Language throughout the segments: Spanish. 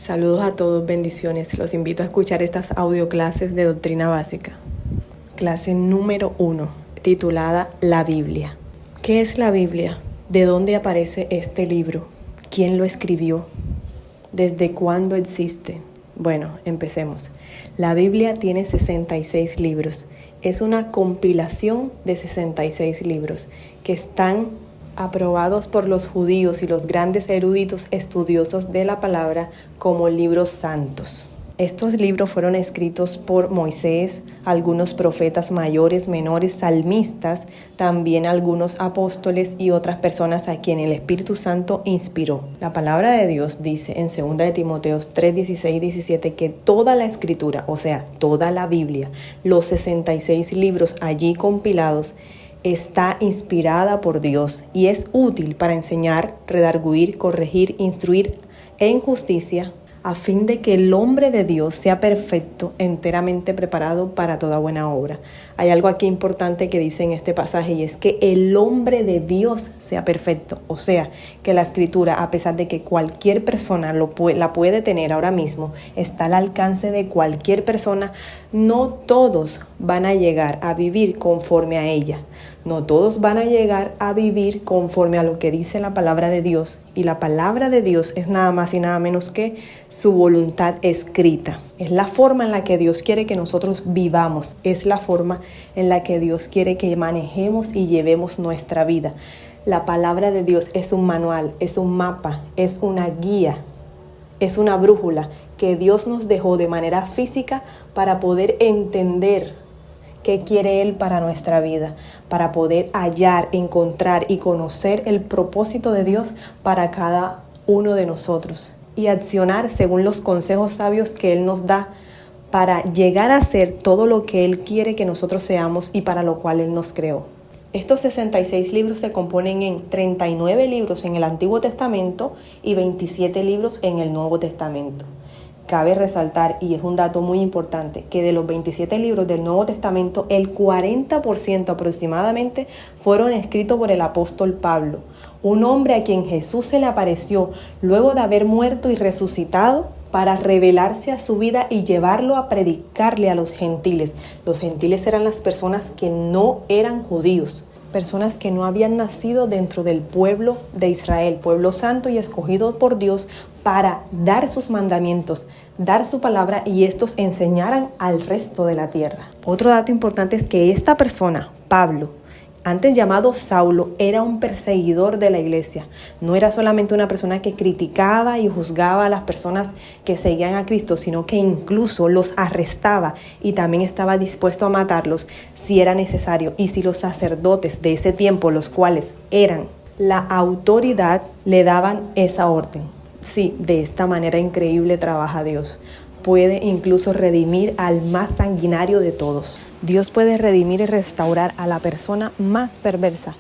Saludos a todos, bendiciones. Los invito a escuchar estas audioclases de Doctrina Básica. Clase número 1, titulada La Biblia. ¿Qué es la Biblia? ¿De dónde aparece este libro? ¿Quién lo escribió? ¿Desde cuándo existe? Bueno, empecemos. La Biblia tiene 66 libros. Es una compilación de 66 libros que están aprobados por los judíos y los grandes eruditos estudiosos de la palabra como libros santos. Estos libros fueron escritos por Moisés, algunos profetas mayores, menores, salmistas, también algunos apóstoles y otras personas a quien el Espíritu Santo inspiró. La palabra de Dios dice en 2 de Timoteo 3, 16 y 17 que toda la escritura, o sea, toda la Biblia, los 66 libros allí compilados, está inspirada por Dios y es útil para enseñar, redarguir, corregir, instruir en justicia, a fin de que el hombre de Dios sea perfecto, enteramente preparado para toda buena obra. Hay algo aquí importante que dice en este pasaje y es que el hombre de Dios sea perfecto. O sea, que la escritura, a pesar de que cualquier persona la puede tener ahora mismo, está al alcance de cualquier persona, no todos van a llegar a vivir conforme a ella. No todos van a llegar a vivir conforme a lo que dice la palabra de Dios. Y la palabra de Dios es nada más y nada menos que su voluntad escrita. Es la forma en la que Dios quiere que nosotros vivamos. Es la forma en la que Dios quiere que manejemos y llevemos nuestra vida. La palabra de Dios es un manual, es un mapa, es una guía, es una brújula que Dios nos dejó de manera física para poder entender qué quiere Él para nuestra vida, para poder hallar, encontrar y conocer el propósito de Dios para cada uno de nosotros y accionar según los consejos sabios que Él nos da para llegar a ser todo lo que Él quiere que nosotros seamos y para lo cual Él nos creó. Estos 66 libros se componen en 39 libros en el Antiguo Testamento y 27 libros en el Nuevo Testamento. Cabe resaltar, y es un dato muy importante, que de los 27 libros del Nuevo Testamento, el 40% aproximadamente fueron escritos por el apóstol Pablo, un hombre a quien Jesús se le apareció luego de haber muerto y resucitado para revelarse a su vida y llevarlo a predicarle a los gentiles. Los gentiles eran las personas que no eran judíos, personas que no habían nacido dentro del pueblo de Israel, pueblo santo y escogido por Dios para dar sus mandamientos, dar su palabra y estos enseñaran al resto de la tierra. Otro dato importante es que esta persona, Pablo, antes llamado Saulo, era un perseguidor de la iglesia. No era solamente una persona que criticaba y juzgaba a las personas que seguían a Cristo, sino que incluso los arrestaba y también estaba dispuesto a matarlos si era necesario. Y si los sacerdotes de ese tiempo, los cuales eran la autoridad, le daban esa orden. Sí, de esta manera increíble trabaja Dios. Puede incluso redimir al más sanguinario de todos. Dios puede redimir y restaurar a la persona más perversa,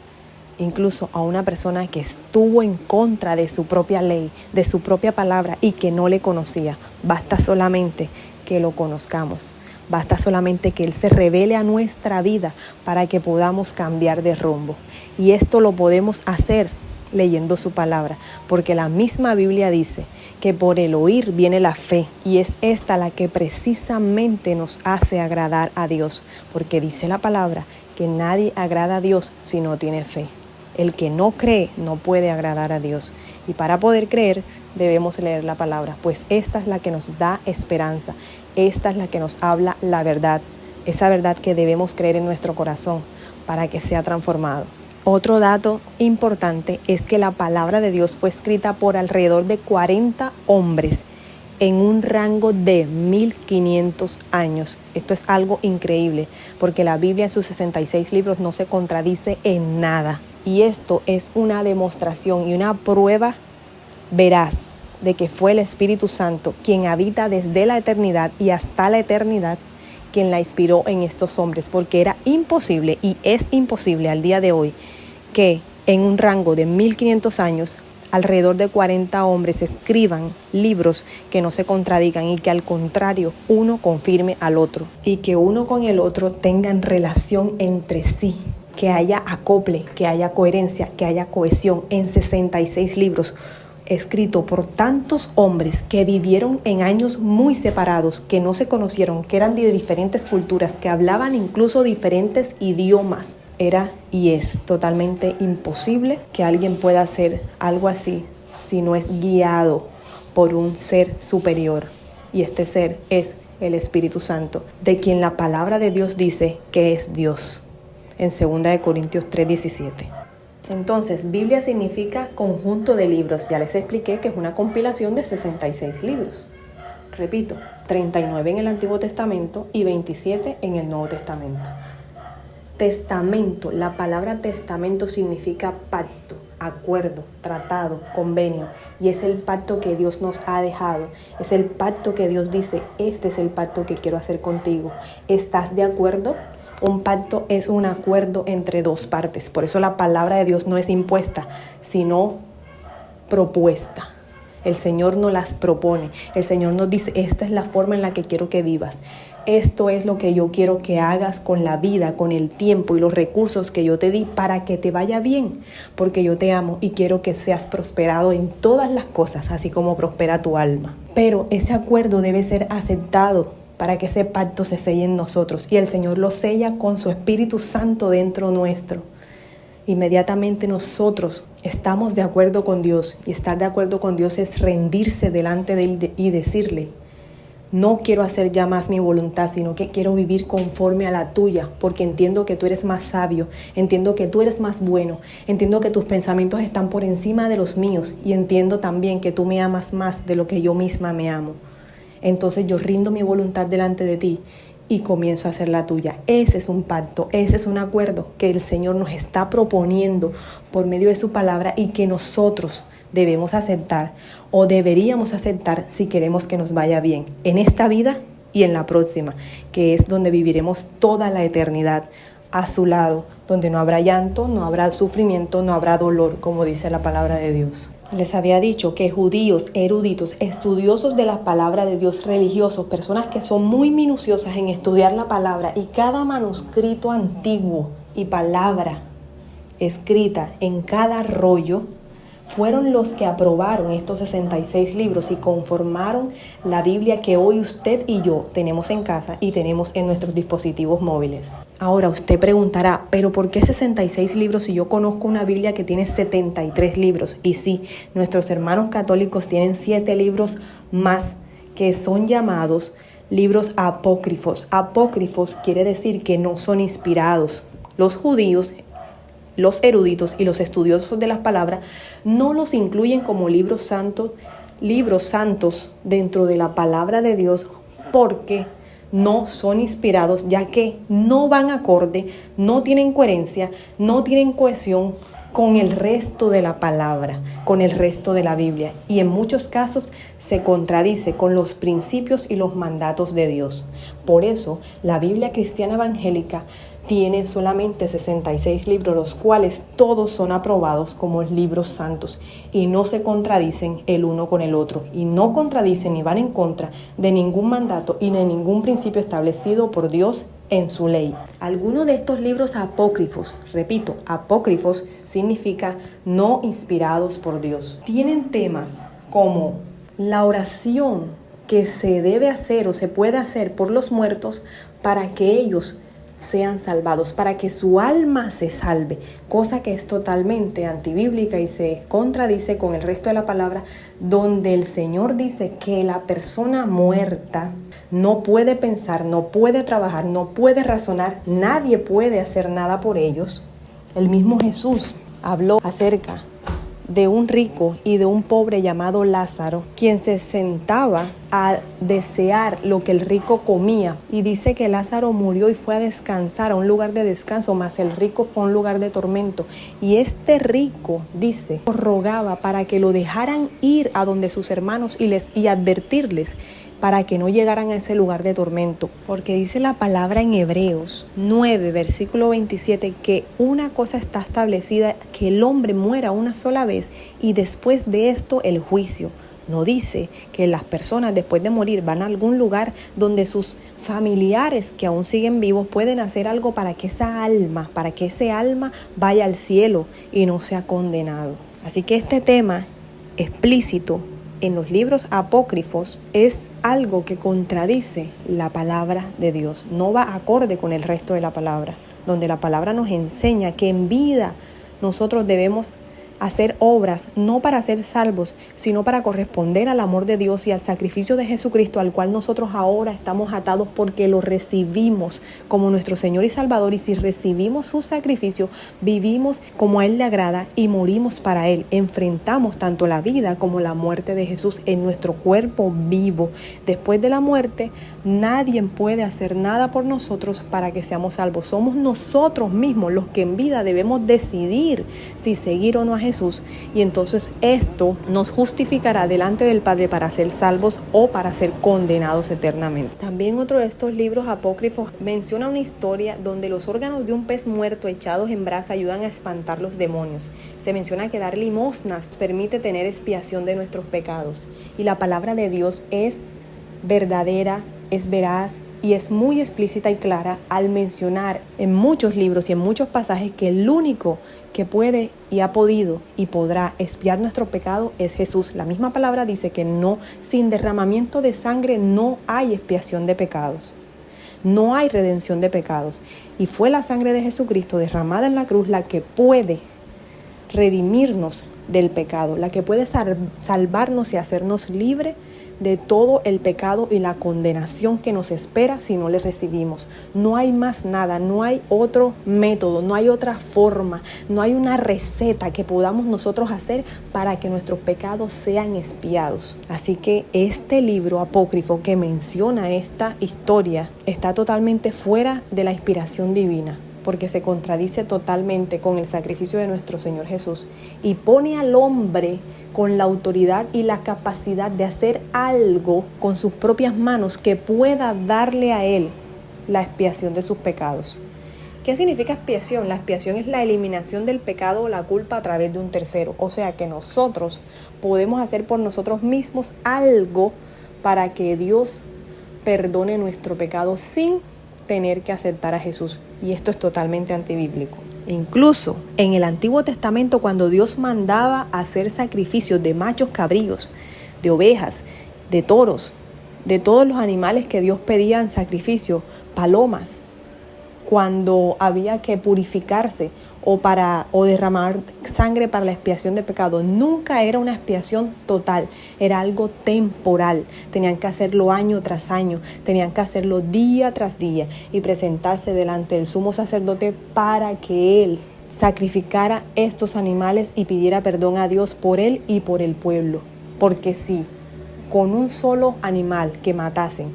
incluso a una persona que estuvo en contra de su propia ley, de su propia palabra y que no le conocía. Basta solamente que lo conozcamos. Basta solamente que Él se revele a nuestra vida para que podamos cambiar de rumbo. Y esto lo podemos hacer leyendo su palabra, porque la misma Biblia dice que por el oír viene la fe y es esta la que precisamente nos hace agradar a Dios, porque dice la palabra que nadie agrada a Dios si no tiene fe. El que no cree no puede agradar a Dios y para poder creer debemos leer la palabra, pues esta es la que nos da esperanza, esta es la que nos habla la verdad, esa verdad que debemos creer en nuestro corazón para que sea transformado. Otro dato importante es que la palabra de Dios fue escrita por alrededor de 40 hombres en un rango de 1500 años. Esto es algo increíble porque la Biblia en sus 66 libros no se contradice en nada. Y esto es una demostración y una prueba veraz de que fue el Espíritu Santo quien habita desde la eternidad y hasta la eternidad quien la inspiró en estos hombres, porque era imposible y es imposible al día de hoy que en un rango de 1500 años alrededor de 40 hombres escriban libros que no se contradigan y que al contrario uno confirme al otro y que uno con el otro tengan relación entre sí, que haya acople, que haya coherencia, que haya cohesión en 66 libros. escrito por tantos hombres que vivieron en años muy separados, que no se conocieron, que eran de diferentes culturas, que hablaban incluso diferentes idiomas. Era y es totalmente imposible que alguien pueda hacer algo así si no es guiado por un ser superior. Y este ser es el Espíritu Santo, de quien la palabra de Dios dice que es Dios, en 2 Corintios 3:17. Entonces, Biblia significa conjunto de libros. Ya les expliqué que es una compilación de 66 libros. Repito, 39 en el Antiguo Testamento y 27 en el Nuevo Testamento. Testamento, la palabra testamento significa pacto, acuerdo, tratado, convenio. Y es el pacto que Dios nos ha dejado. Es el pacto que Dios dice, este es el pacto que quiero hacer contigo. ¿Estás de acuerdo? Un pacto es un acuerdo entre dos partes. Por eso la palabra de Dios no es impuesta, sino propuesta. El Señor nos las propone. El Señor nos dice, esta es la forma en la que quiero que vivas. Esto es lo que yo quiero que hagas con la vida, con el tiempo y los recursos que yo te di para que te vaya bien. Porque yo te amo y quiero que seas prosperado en todas las cosas, así como prospera tu alma. Pero ese acuerdo debe ser aceptado para que ese pacto se selle en nosotros. Y el Señor lo sella con su Espíritu Santo dentro nuestro. Inmediatamente nosotros estamos de acuerdo con Dios. Y estar de acuerdo con Dios es rendirse delante de Él y decirle, no quiero hacer ya más mi voluntad, sino que quiero vivir conforme a la tuya, porque entiendo que tú eres más sabio, entiendo que tú eres más bueno, entiendo que tus pensamientos están por encima de los míos y entiendo también que tú me amas más de lo que yo misma me amo. Entonces yo rindo mi voluntad delante de ti y comienzo a hacer la tuya. Ese es un pacto, ese es un acuerdo que el Señor nos está proponiendo por medio de su palabra y que nosotros debemos aceptar o deberíamos aceptar si queremos que nos vaya bien en esta vida y en la próxima, que es donde viviremos toda la eternidad a su lado, donde no habrá llanto, no habrá sufrimiento, no habrá dolor, como dice la palabra de Dios. Les había dicho que judíos, eruditos, estudiosos de la palabra de Dios, religiosos, personas que son muy minuciosas en estudiar la palabra y cada manuscrito antiguo y palabra escrita en cada rollo, fueron los que aprobaron estos 66 libros y conformaron la Biblia que hoy usted y yo tenemos en casa y tenemos en nuestros dispositivos móviles. Ahora usted preguntará, ¿pero por qué 66 libros si yo conozco una Biblia que tiene 73 libros? Y sí, nuestros hermanos católicos tienen 7 libros más que son llamados libros apócrifos. Apócrifos quiere decir que no son inspirados. Los judíos, los eruditos y los estudiosos de las palabras no los incluyen como libros santos dentro de la palabra de Dios porque no son inspirados, ya que no van acorde, no tienen coherencia, no tienen cohesión con el resto de la palabra, con el resto de la Biblia, y en muchos casos se contradice con los principios y los mandatos de Dios. Por eso, la Biblia cristiana evangélica tiene solamente 66 libros, los cuales todos son aprobados como libros santos y no se contradicen el uno con el otro, y no contradicen ni van en contra de ningún mandato y de ningún principio establecido por Dios en su ley. Algunos de estos libros apócrifos, repito, apócrifos significa no inspirados por Dios, tienen temas como la oración que se debe hacer o se puede hacer por los muertos para que ellos sean salvados, para que su alma se salve, cosa que es totalmente antibíblica y se contradice con el resto de la palabra, donde el Señor dice que la persona muerta no puede pensar, no puede trabajar, no puede razonar, nadie puede hacer nada por ellos. El mismo Jesús habló acerca de un rico y de un pobre llamado Lázaro, quien se sentaba a desear lo que el rico comía. Y dice que Lázaro murió y fue a descansar a un lugar de descanso, mas el rico fue a un lugar de tormento. Y este rico, dice, rogaba para que lo dejaran ir a donde sus hermanos y advertirles para que no llegaran a ese lugar de tormento. Porque dice la palabra en Hebreos 9, versículo 27, que una cosa está establecida, que el hombre muera una sola vez y después de esto el juicio. No dice que las personas después de morir van a algún lugar donde sus familiares que aún siguen vivos pueden hacer algo para que ese alma vaya al cielo y no sea condenado. Así que este tema explícito en los libros apócrifos es algo que contradice la palabra de Dios. No va acorde con el resto de la palabra, donde la palabra nos enseña que en vida nosotros debemos hacer obras no para ser salvos, sino para corresponder al amor de Dios y al sacrificio de Jesucristo, al cual nosotros ahora estamos atados porque lo recibimos como nuestro Señor y Salvador. Y si recibimos su sacrificio, vivimos como a Él le agrada y morimos para Él. Enfrentamos tanto la vida como la muerte de Jesús en nuestro cuerpo vivo. Después de la muerte, nadie puede hacer nada por nosotros para que seamos salvos. Somos nosotros mismos los que en vida debemos decidir si seguir o no a Jesús, y entonces esto nos justificará delante del Padre para ser salvos o para ser condenados eternamente. También otro de estos libros apócrifos menciona una historia donde los órganos de un pez muerto echados en brasa ayudan a espantar los demonios. Se menciona que dar limosnas permite tener expiación de nuestros pecados, y la palabra de Dios es verdadera, es veraz y es muy explícita y clara al mencionar en muchos libros y en muchos pasajes que el único que puede y ha podido y podrá expiar nuestro pecado es Jesús. La misma palabra dice que no, sin derramamiento de sangre no hay expiación de pecados, no hay redención de pecados, y fue la sangre de Jesucristo derramada en la cruz la que puede redimirnos del pecado, la que puede salvarnos y hacernos libres de todo el pecado y la condenación que nos espera si no le recibimos. No hay más nada, no hay otro método, no hay otra forma, no hay una receta que podamos nosotros hacer para que nuestros pecados sean expiados. Así que este libro apócrifo que menciona esta historia está totalmente fuera de la inspiración divina, porque se contradice totalmente con el sacrificio de nuestro Señor Jesús y pone al hombre con la autoridad y la capacidad de hacer algo con sus propias manos que pueda darle a él la expiación de sus pecados. ¿Qué significa expiación? La expiación es la eliminación del pecado o la culpa a través de un tercero. O sea que nosotros podemos hacer por nosotros mismos algo para que Dios perdone nuestro pecado sin tener que aceptar a Jesús. Y esto es totalmente antibíblico. Incluso en el Antiguo Testamento, cuando Dios mandaba hacer sacrificios de machos cabríos, de ovejas, de toros, de todos los animales que Dios pedía en sacrificio, palomas, cuando había que purificarse o derramar sangre para la expiación de pecado, nunca era una expiación total, era algo temporal. Tenían que hacerlo año tras año, tenían que hacerlo día tras día y presentarse delante del sumo sacerdote para que él sacrificara estos animales y pidiera perdón a Dios por él y por el pueblo. Porque si con un solo animal que matasen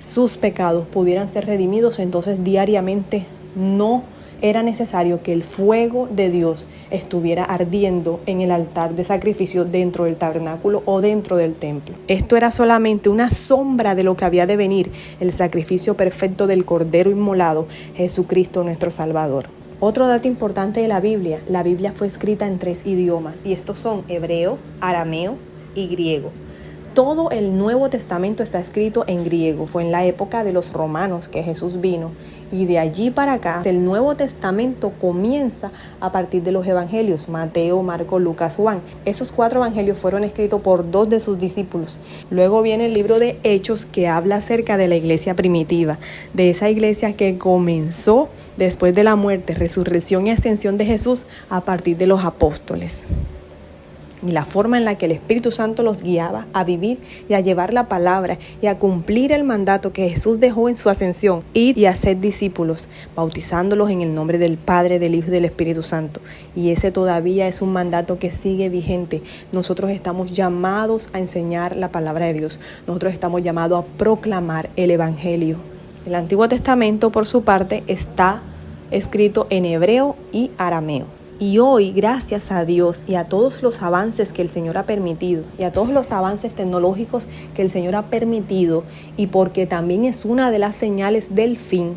sus pecados pudieran ser redimidos, entonces diariamente no era necesario que el fuego de Dios estuviera ardiendo en el altar de sacrificio dentro del tabernáculo o dentro del templo. Esto era solamente una sombra de lo que había de venir, el sacrificio perfecto del Cordero inmolado, Jesucristo nuestro Salvador. Otro dato importante de la Biblia fue escrita en 3 idiomas, y estos son hebreo, arameo y griego. Todo el Nuevo Testamento está escrito en griego. Fue en la época de los romanos que Jesús vino, y de allí para acá el Nuevo Testamento comienza a partir de los evangelios: Mateo, Marcos, Lucas, Juan. Esos 4 evangelios fueron escritos por 2 de sus discípulos. Luego viene el libro de Hechos, que habla acerca de la iglesia primitiva, de esa iglesia que comenzó después de la muerte, resurrección y ascensión de Jesús a partir de los apóstoles, y la forma en la que el Espíritu Santo los guiaba a vivir y a llevar la palabra y a cumplir el mandato que Jesús dejó en su ascensión: ir y hacer discípulos, bautizándolos en el nombre del Padre, del Hijo y del Espíritu Santo. Y ese todavía es un mandato que sigue vigente. Nosotros estamos llamados a enseñar la palabra de Dios. Nosotros estamos llamados a proclamar el Evangelio. El Antiguo Testamento, por su parte, está escrito en hebreo y arameo. Y hoy, gracias a Dios y a todos los avances que el Señor ha permitido, y a todos los avances tecnológicos que el Señor ha permitido, y porque también es una de las señales del fin,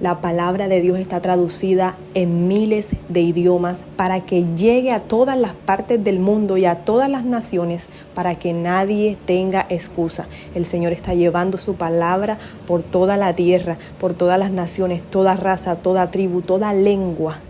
la palabra de Dios está traducida en miles de idiomas para que llegue a todas las partes del mundo y a todas las naciones, para que nadie tenga excusa. El Señor está llevando su palabra por toda la tierra, por todas las naciones, toda raza, toda tribu, toda lengua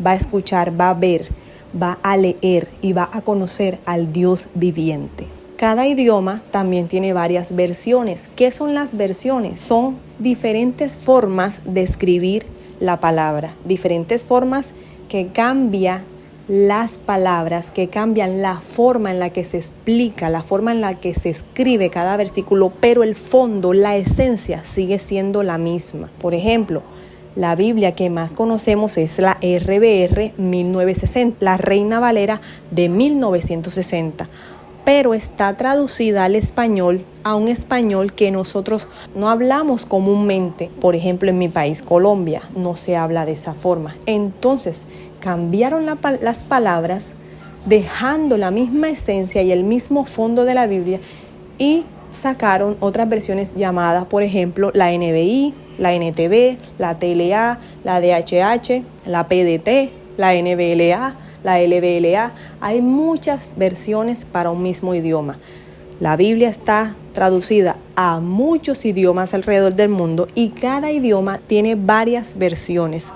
va a escuchar, va a ver, va a leer y va a conocer al Dios viviente. Cada idioma también tiene varias versiones. ¿Qué son las versiones? Son diferentes formas de escribir la palabra, diferentes formas que cambian las palabras, que cambian la forma en la que se explica, la forma en la que se escribe cada versículo, pero el fondo, la esencia sigue siendo la misma. Por ejemplo, la Biblia que más conocemos es la RVR 1960, la Reina Valera de 1960. Pero está traducida al español, a un español que nosotros no hablamos comúnmente. Por ejemplo, en mi país, Colombia, no se habla de esa forma. Entonces, cambiaron las palabras, dejando la misma esencia y el mismo fondo de la Biblia, y sacaron otras versiones llamadas, por ejemplo, la NBI, la NTV, la TLA, la DHH, la PDT, la NBLA, la LBLA. Hay muchas versiones para un mismo idioma. La Biblia está traducida a muchos idiomas alrededor del mundo y cada idioma tiene varias versiones.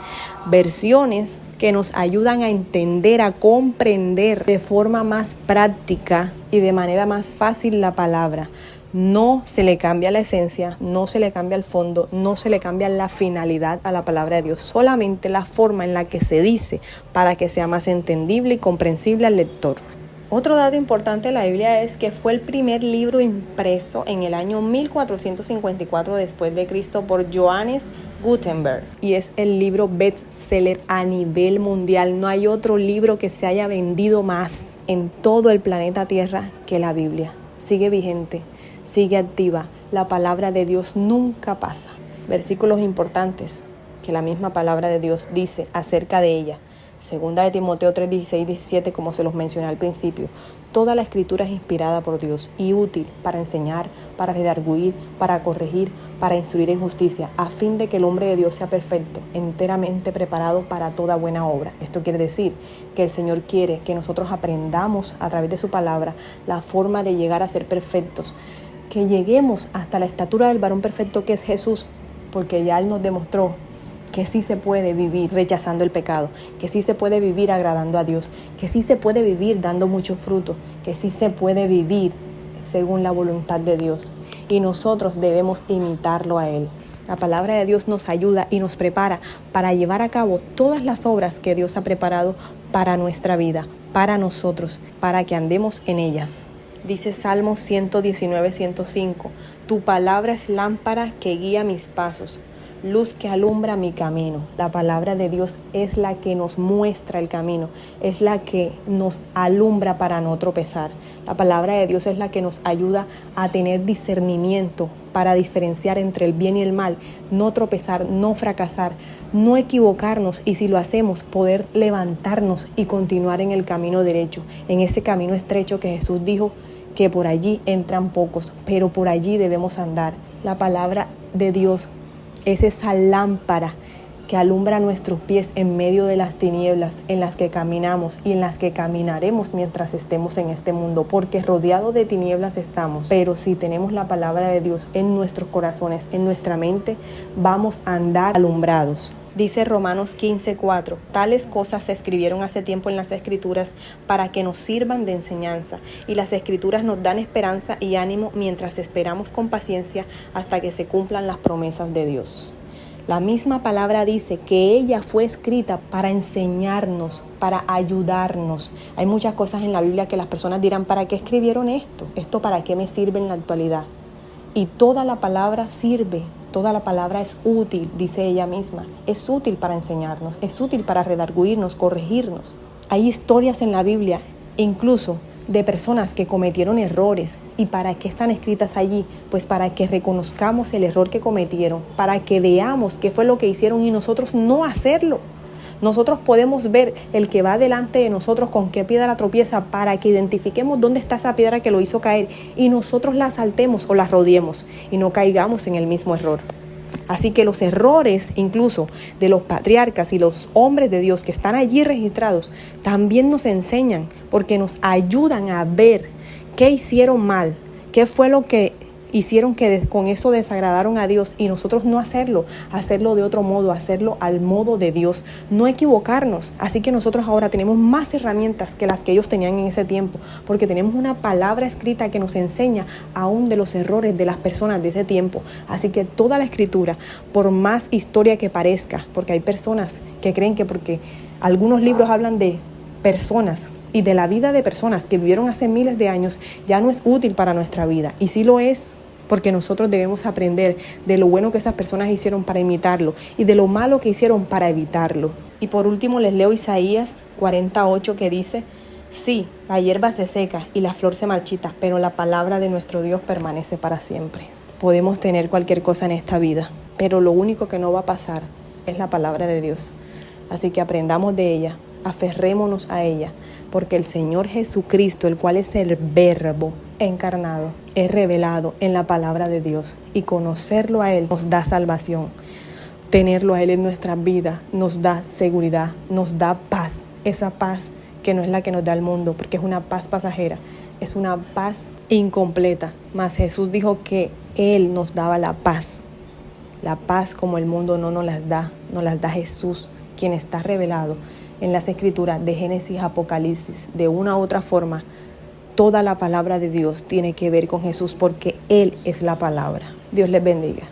Versiones que nos ayudan a entender, a comprender de forma más práctica y de manera más fácil la palabra. No se le cambia la esencia, no se le cambia el fondo, no se le cambia la finalidad a la palabra de Dios, solamente la forma en la que se dice para que sea más entendible y comprensible al lector. Otro dato importante de la Biblia es que fue el primer libro impreso en el año 1454 después de Cristo por Johannes Gutenberg, y es el libro bestseller a nivel mundial. No hay otro libro que se haya vendido más en todo el planeta Tierra que la Biblia. Sigue vigente, sigue activa. La palabra de Dios nunca pasa. Versículos importantes que la misma palabra de Dios dice acerca de ella. Segunda de Timoteo 3, 16, 17, como se los mencioné al principio. Toda la escritura es inspirada por Dios y útil para enseñar, para redarguir, para corregir, para instruir en justicia, a fin de que el hombre de Dios sea perfecto, enteramente preparado para toda buena obra. Esto quiere decir que el Señor quiere que nosotros aprendamos a través de su palabra la forma de llegar a ser perfectos, que lleguemos hasta la estatura del varón perfecto que es Jesús, porque ya Él nos demostró que sí se puede vivir rechazando el pecado, que sí se puede vivir agradando a Dios, que sí se puede vivir dando mucho fruto, que sí se puede vivir según la voluntad de Dios. Y nosotros debemos imitarlo a Él. La palabra de Dios nos ayuda y nos prepara para llevar a cabo todas las obras que Dios ha preparado para nuestra vida, para nosotros, para que andemos en ellas. Dice Salmos 119, 105, tu palabra es lámpara que guía mis pasos, luz que alumbra mi camino. La palabra de Dios es la que nos muestra el camino, es la que nos alumbra para no tropezar. La palabra de Dios es la que nos ayuda a tener discernimiento para diferenciar entre el bien y el mal, no tropezar, no fracasar, no equivocarnos, y si lo hacemos, poder levantarnos y continuar en el camino derecho, en ese camino estrecho que Jesús dijo que por allí entran pocos, pero por allí debemos andar. La palabra de Dios es esa lámpara que alumbra nuestros pies en medio de las tinieblas en las que caminamos y en las que caminaremos mientras estemos en este mundo, porque rodeados de tinieblas estamos, pero si tenemos la palabra de Dios en nuestros corazones, en nuestra mente, vamos a andar alumbrados. Dice Romanos 15:4, tales cosas se escribieron hace tiempo en las Escrituras para que nos sirvan de enseñanza, y las Escrituras nos dan esperanza y ánimo mientras esperamos con paciencia hasta que se cumplan las promesas de Dios. La misma palabra dice que ella fue escrita para enseñarnos, para ayudarnos. Hay muchas cosas en la Biblia que las personas dirán, ¿para qué escribieron esto? ¿Esto para qué me sirve en la actualidad? Y toda la palabra sirve, toda la palabra es útil, dice ella misma. Es útil para enseñarnos, es útil para redarguirnos, corregirnos. Hay historias en la Biblia, incluso de personas que cometieron errores. ¿Y para qué están escritas allí? Pues para que reconozcamos el error que cometieron, para que veamos qué fue lo que hicieron y nosotros no hacerlo. Nosotros podemos ver el que va delante de nosotros con qué piedra tropieza, para que identifiquemos dónde está esa piedra que lo hizo caer y nosotros la saltemos o la rodeemos y no caigamos en el mismo error. Así que los errores incluso de los patriarcas y los hombres de Dios que están allí registrados también nos enseñan, porque nos ayudan a ver qué hicieron mal, qué fue lo que hicieron que con eso desagradaron a Dios, y nosotros no hacerlo de otro modo, hacerlo al modo de Dios, no equivocarnos. Así que nosotros ahora tenemos más herramientas que las que ellos tenían en ese tiempo, porque tenemos una palabra escrita que nos enseña aún de los errores de las personas de ese tiempo. Así que toda la escritura, por más historia que parezca, porque hay personas que creen que porque algunos libros hablan de personas y de la vida de personas que vivieron hace miles de años, ya no es útil para nuestra vida. Y sí lo es, porque nosotros debemos aprender de lo bueno que esas personas hicieron para imitarlo y de lo malo que hicieron para evitarlo. Y por último les leo Isaías 48, que dice: sí, la hierba se seca y la flor se marchita, pero la palabra de nuestro Dios permanece para siempre. Podemos tener cualquier cosa en esta vida, pero lo único que no va a pasar es la palabra de Dios. Así que aprendamos de ella, aferrémonos a ella, porque el Señor Jesucristo, el cual es el Verbo encarnado, es revelado en la palabra de Dios, y conocerlo a Él nos da salvación. Tenerlo a Él en nuestras vidas nos da seguridad, nos da paz, esa paz que no es la que nos da el mundo, porque es una paz pasajera, es una paz incompleta. Mas Jesús dijo que Él nos daba la paz como el mundo no nos las da Jesús, quien está revelado en las Escrituras de Génesis a Apocalipsis. De una u otra forma, toda la palabra de Dios tiene que ver con Jesús, porque Él es la palabra. Dios les bendiga.